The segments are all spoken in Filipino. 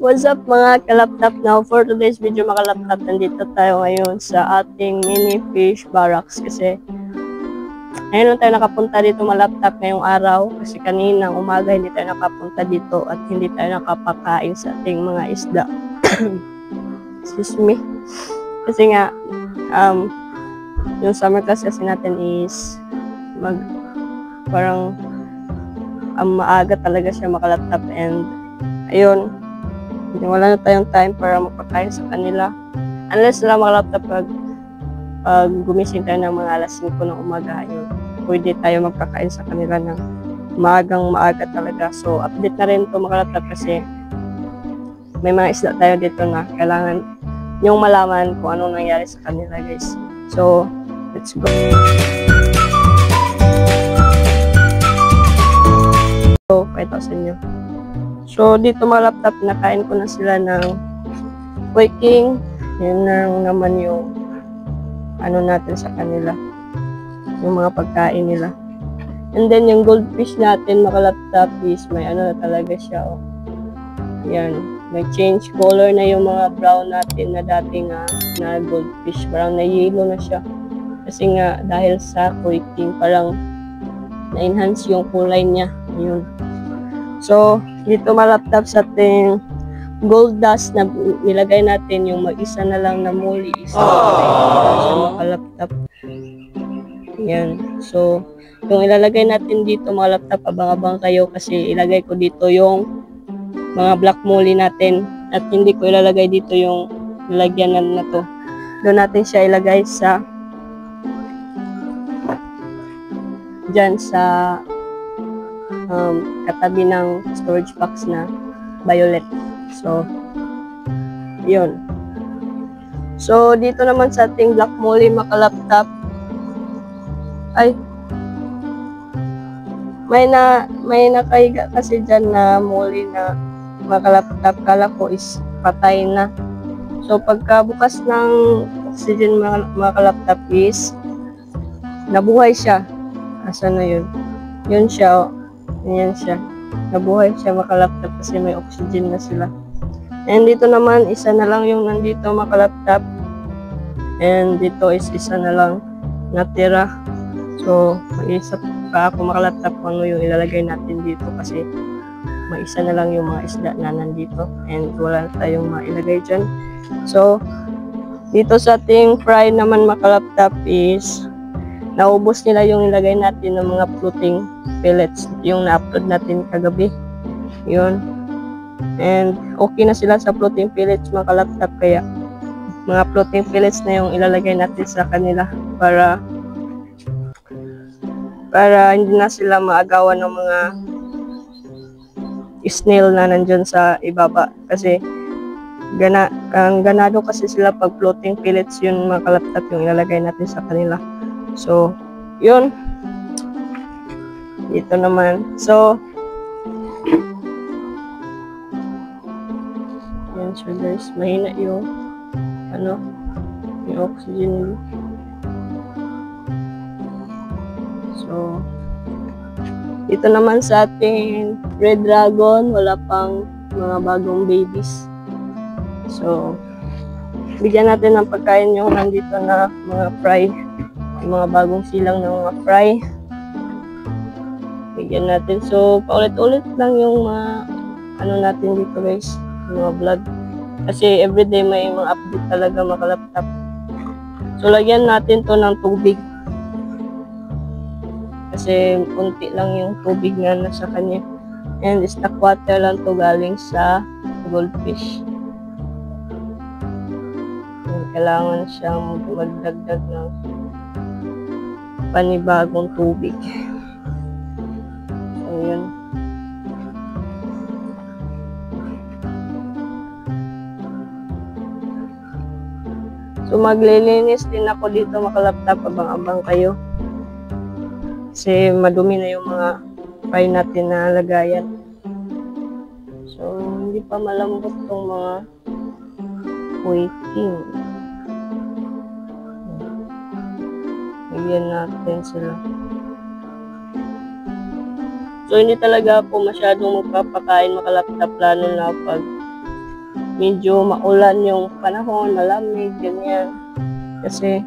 What's up mga kalaptop? Now for today's video mga kalaptop, nandito tayo ngayon sa ating mini fish barracks kasi ngayon lang tayo nakapunta dito mga laptop ngayong araw kasi kaninang umaga hindi tayo nakapunta dito at hindi tayo nakapakain sa ating mga isda. Excuse me. Kasi nga yung summer class kasi natin is parang maaga talaga siya mga laptop and ayun, wala na tayong time para magpakain sa kanila. Unless na mga laptop pag gumising tayo ng mga alas 5 ng umaga, yun, pwede tayo magpakain sa kanila ng maaga talaga. So, update na rin ito mga laptop kasi may mga isda tayo dito na kailangan yung malaman kung anong nangyari sa kanila guys. So, let's go. So, pakita ko sa inyo. So, dito mga laptop, nakain ko na sila ng quaking. Yun na naman yung ano natin sa kanila. Yung mga pagkain nila. And then, yung goldfish natin, mga laptop, is may ano na talaga siya. Oh. Yan. Nag-change color na yung mga brown natin na dating na goldfish. Parang na-yellow na siya. Kasi nga, dahil sa quaking, parang na-enhance yung kulay niya. Yun. So, dito malaptop sa ating gold dust na nilagay natin yung mag-isa na lang na muli. Isa na makalaptop. Yan. So, yung ilalagay natin dito mga laptop, abang-abang kayo kasi ilagay ko dito yung mga black muli natin at hindi ko ilalagay dito yung lalagyan na to. Doon natin siya ilagay sa dyan sa katabi ng storage box na violet. So, yun. So, dito naman sa ating black molly makalaptop, ay, may nakahiga kasi dyan na molly na makalaptop. Kala ko is patay na. So, pagkabukas ng oxygen makalaptop is nabuhay siya. Asan na yun? Yun siya, oh. Yan siya. Nabuhay siya makalaptop kasi may oxygen na sila. And dito naman, isa na lang yung nandito makalaptop. And dito is isa na lang natira. So, mag-isa pa ako makalaptop kung ano yung ilalagay natin dito kasi may isa na lang yung mga isda na nandito. And wala tayong mailagay dyan. So, dito sa ating fry naman makalaptop is naubos nila yung ilagay natin ng mga floating pellets, yung na-upload natin kagabi. Yun. And okay na sila sa floating pellets mga kalaptop, kaya mga floating pellets na yung ilalagay natin sa kanila para hindi na sila maagawan ng mga snail na nandyan sa ibaba. Kasi ganado kasi sila pag floating pellets yun mga kalaptop yung ilalagay natin sa kanila. So, yun. Dito naman. So, yan siya guys. Mahina yung yung oxygen. So, dito naman sa ating red dragon, wala pang mga bagong babies. So, bigyan natin ng pagkain yung nandito na mga fry. Yung mga bagong silang ng mga fry. Bigyan natin. So, paulit-ulit lang yung mga natin dito guys. Yung mga vlog. Kasi everyday may mga update talaga makalaptop. So, lagyan natin to ng tubig. Kasi kunti lang yung tubig na nasa kanya. And stock water lang to galing sa goldfish. Kailangan siyang magdagdag ng panibagong tubig. So, yun. So, maglilinis din ako dito makalaptop, abang-abang kayo. Kasi madumi na yung mga fry natin na lagayan. So, hindi pa malambot tong mga quaking. Bigyan natin sila. So, hindi talaga ako masyadong magpapakain makalaptop, lalo na pag medyo maulan yung panahon, malamig, ganyan. Kasi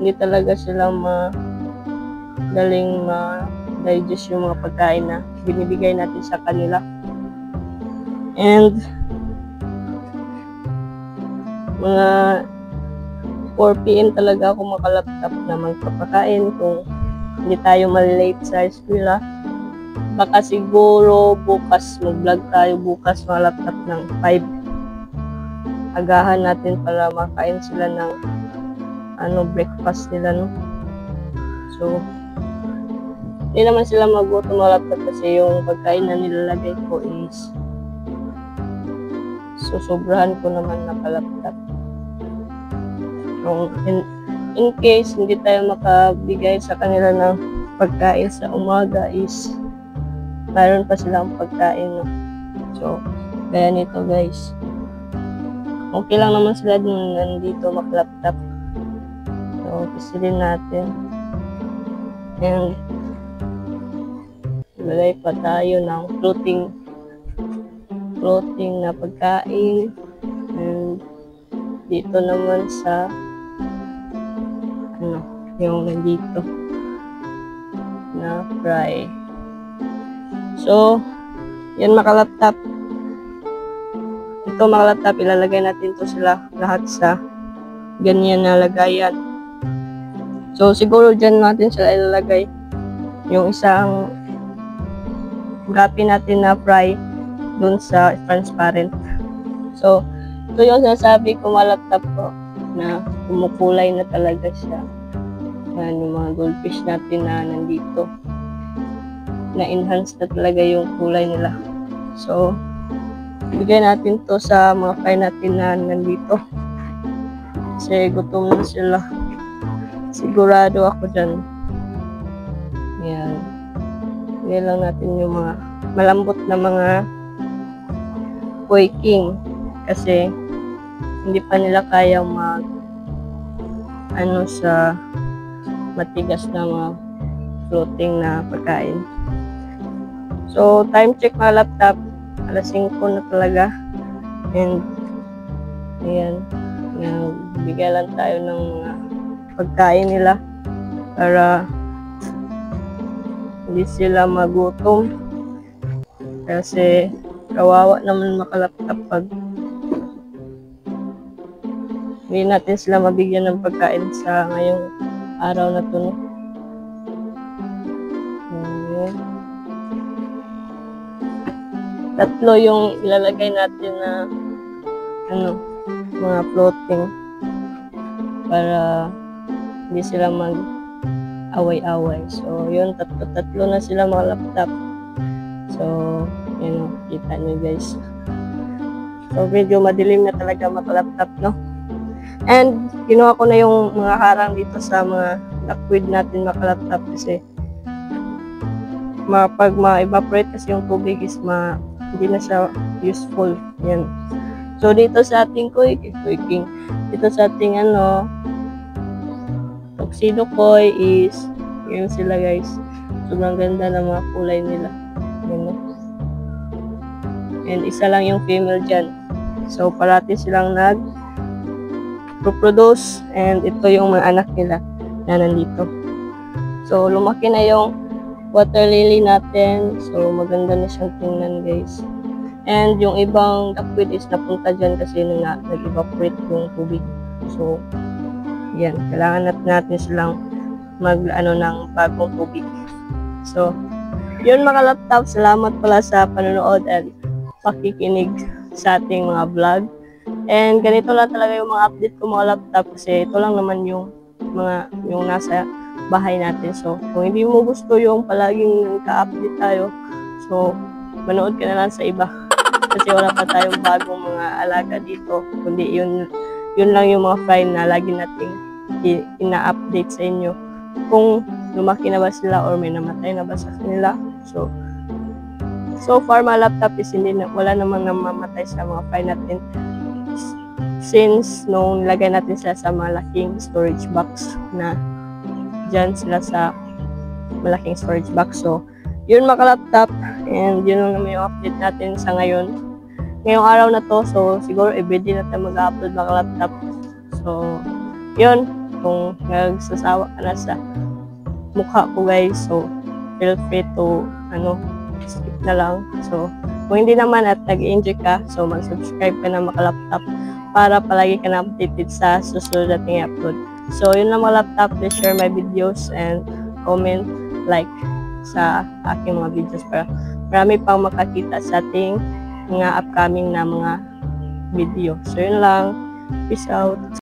hindi talaga sila madaling ma-digest yung mga pagkain na binibigay natin sa kanila. And mga 4 PM talaga ako makalaptop na magpapakain kung hindi tayo malilate sa eskwela. Baka siguro bukas mag-vlog tayo bukas mga laptop ng 5. Agahan natin para makain sila ng breakfast nila, no? So hindi naman sila magutom mga laptop kasi yung pagkain na nilalagay ko is susobrahan ko naman na kalaptop. So, in case hindi tayo makabigay sa kanila ng pagkain sa umaga is mayroon pa silang pagkain, no? So kaya nito guys, okay lang naman sila din nandito makalaptop. So pisilin natin and ilagay pa tayo ng floating na pagkain, and dito naman sa yung nandito na fry. So yan makalaptop, ito makalaptop, ilalagay natin to sila lahat sa ganyan na lagayan. So siguro dyan natin sila ilalagay yung isang gapi natin na fry dun sa transparent. So ito yung sinasabi ko malaptop ko na kumukulay na talaga siya. Yan yung mga goldfish natin na nandito, na-enhance na talaga yung kulay nila. So bigay natin to sa mga fry natin na nandito kasi gutom na sila, sigurado ako dyan. Yan, bigay lang natin yung mga malambot na mga Koi King kasi hindi pa nila kaya sa matigas na mga floating na pagkain. So time check mga laptop, alas 5 na talaga, and ayan, bigyan lang tayo ng mga pagkain nila para hindi sila magutom kasi kawawa naman makalaptop pag hindi natin sila mabigyan ng pagkain sa ngayong araw na to, no? Ayan. 3 yung ilalagay natin na mga floating para hindi sila mag-away-away. So yun, 3 na sila mga laptop. So yun, kita nyo guys. So medyo madilim na talaga mga laptop, no? And ginawa ko na yung mga harang dito sa mga liquid natin mga laptop kasi pag ma-evaporate kasi yung tubig is hindi na siya useful. Yan. So dito sa ating Koi King, dito sa ating tuxedo koi is yun sila guys. Sobrang ganda ng mga kulay nila. Yan, no? And isa lang yung female dyan. So parati silang nag-reproduce, and ito yung mga anak nila na nandito. So lumaki na yung water lily natin. So maganda na siyang tingnan guys. And yung ibang liquid is napunta dyan kasi nag-evaporate yung tubig. So yan, kailangan natin silang ng bagong tubig. So yun mga laptop, salamat pala sa panonood and pakikinig sa ating mga vlog. And ganito lang talaga yung mga update ko mga laptop kasi ito lang naman yung nasa bahay natin. So kung hindi mo gusto yung palaging ka-update tayo, so manood ka na lang sa iba kasi wala pa tayong bagong mga alaga dito, kundi yun lang yung mga fry na lagi nating ina-update sa inyo kung lumaki na ba sila or may namatay na ba sa kanila. So far mga laptop is wala namang namamatay sa mga fry natin since nung lagay natin sila sa malaking storage box na dyan sila sa malaking storage box. So yun mga laptop, and yun lang naman yung update natin sa ngayon. ngayong araw na to. So, siguro everyday na tayo mag-upload mga laptop. So, yun. Kung nagsasawa ka na sa mukha ko guys, so feel free to skip na lang. So, kung hindi naman at nag-enjoy ka, so mag-subscribe ka na Makalaptop para palagi ka na updated sa susunod nating upload. So, yun lang mga laptop. Please share my videos and comment, like sa aking mga videos para marami pang makakita sa ating mga upcoming na mga video. So, yun lang. Peace out.